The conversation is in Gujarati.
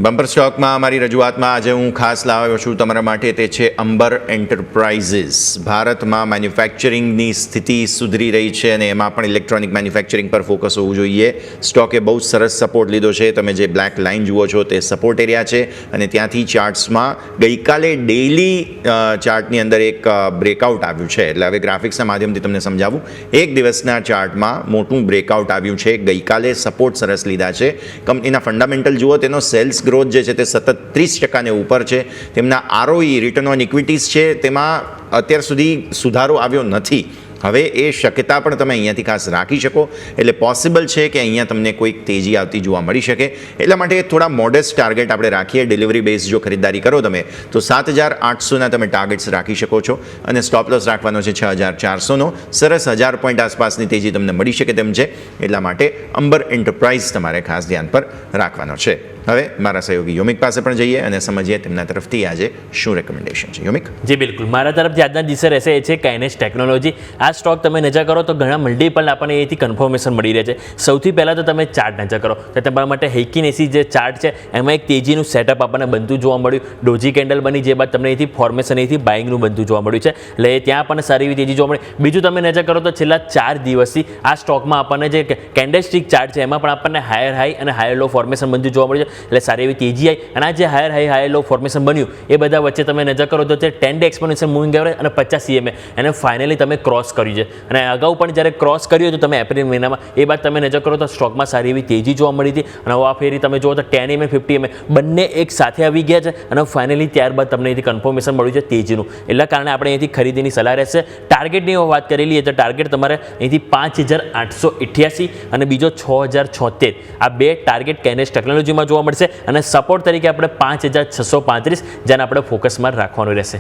બમ્પર સ્ટોકમાં અમારી રજૂઆતમાં આજે હું ખાસ લાવ્યો છું તમારા માટે, તે છે અંબર એન્ટરપ્રાઇઝિસ. ભારતમાં મેન્યુફેક્ચરિંગની સ્થિતિ સુધરી રહી છે અને એમાં પણ ઇલેક્ટ્રોનિક મેન્યુફેક્ચરિંગ પર ફોકસ હોવું જોઈએ. સ્ટોકે બહુ સરસ સપોર્ટ લીધો છે. તમે જે બ્લેક લાઇન જુઓ છો તે સપોર્ટ એરિયા છે અને ત્યાંથી ચાર્ટ્સમાં ગઈકાલે ડેઇલી ચાર્ટની અંદર એક બ્રેકઆઉટ આવ્યું છે. એટલે હવે ગ્રાફિક્સના માધ્યમથી તમને સમજાવું. એક દિવસના ચાર્ટમાં મોટું બ્રેકઆઉટ આવ્યું છે. ગઈકાલે સપોર્ટ સરસ લીધા છે. કંપનીના ફંડામેન્ટલ જુઓ, તેનો સેલ્સ ગ્રોથ જે છે તે સતત 30% ઉપર છે. તેમના આરઓઈ રિટર્ન ઓન ઇક્વિટીઝ છે તેમાં અત્યાર સુધી સુધારો આવ્યો નથી. હવે એ શક્યતા પણ તમે અહીંયાથી ખાસ રાખી શકો. એટલે પોસિબલ છે કે અહીંયા તમને કોઈક તેજી આવતી જોવા મળી શકે. એટલા માટે થોડા મોડેસ્ટ ટાર્ગેટ આપણે રાખીએ. ડિલિવરી બેઝ જો ખરીદારી કરો તમે તો 7,800ના તમે ટાર્ગેટ્સ રાખી શકો છો અને સ્ટોપ લોસ રાખવાનો છે 6,400નો. સરસ 1000 પોઈન્ટ આસપાસની તેજી તમને મળી શકે તેમ છે. એટલા માટે અંબર એન્ટરપ્રાઇઝ તમારે ખાસ ધ્યાન પર રાખવાનો છે. હવે મારા સહયોગી યોમિક પાસે પણ જઈએ અને સમજીએ તેમના તરફથી આજે શું રેકમેન્ડેશન છે. યોમિક? જી બિલકુલ, મારા તરફથી આજના દિવસે રહેશે એ છે કાઇનેસ્ટ ટેકનોલોજી. આ સ્ટોક તમે નજર કરો તો ઘણા મલ્ટિપલ આપણને એથી કન્ફર્મેશન મળી રહે છે. સૌથી પહેલાં તો તમે ચાર્ટ નજર કરો તો તમારા માટે હેઇકિન એસી જે ચાર્ટ છે એમાં એક તેજીનું સેટઅપ આપણને બનતું જોવા મળ્યું. ડોજી કેન્ડલ બની, જે બાદ તમને એથી ફોર્મેશન એથી બાઇંગનું બનતું જોવા મળ્યું છે. એટલે ત્યાં આપણને સારી એવી તેજી જોવા મળી. બીજું તમે નજર કરો તો છેલ્લા 4 દિવસથી આ સ્ટોકમાં આપણને જે કેન્ડલસ્ટિક ચાર્ટ છે એમાં પણ આપણને હાયર હાઈ અને હાયર લો ફોર્મેશન બનતું જોવા મળ્યું છે. એટલે સારી એવી તેજી આવી અને આ જે હાયર હાઈ હાયર લો ફોર્મેશન બન્યું એ બધા વચ્ચે તમે નજર કરો તો તે 10 ડે એક્સપોનેન્શિયલ મૂવિંગ એવરેજ અને 50 EMA એને ફાઇનલી તમે ક્રોસ કર્યું છે. અને અગાઉ પણ જ્યારે ક્રોસ કર્યું હતું તમે એપ્રિલ મહિનામાં, એ બાદ તમે નજર કરો તો સ્ટોકમાં સારી એવી તેજી જોવા મળી હતી. અને આ ફેરી તમે જુઓ તો 10 EMA 50 EMA બંને એક સાથે આવી ગયા છે અને ફાઇનલી ત્યારબાદ તમને અહીંથી કન્ફર્મેશન મળ્યું છે તેજીનું. એટલા કારણે આપણે અહીંથી ખરીદીની સલાહ રહેશે. ટાર્ગેટની વાત કરેલી તો ટાર્ગેટ તમારે અહીંથી 5,888 અને બીજો 6,076 આ બે ટાર્ગેટ કાઇનેસ્ટ ટેકનોલોજીમાં જોવા મળશે અને સપોર્ટ તરીકે આપણે 5,635 જેને આપણે ફોકસમાં રાખવાનું રહેશે.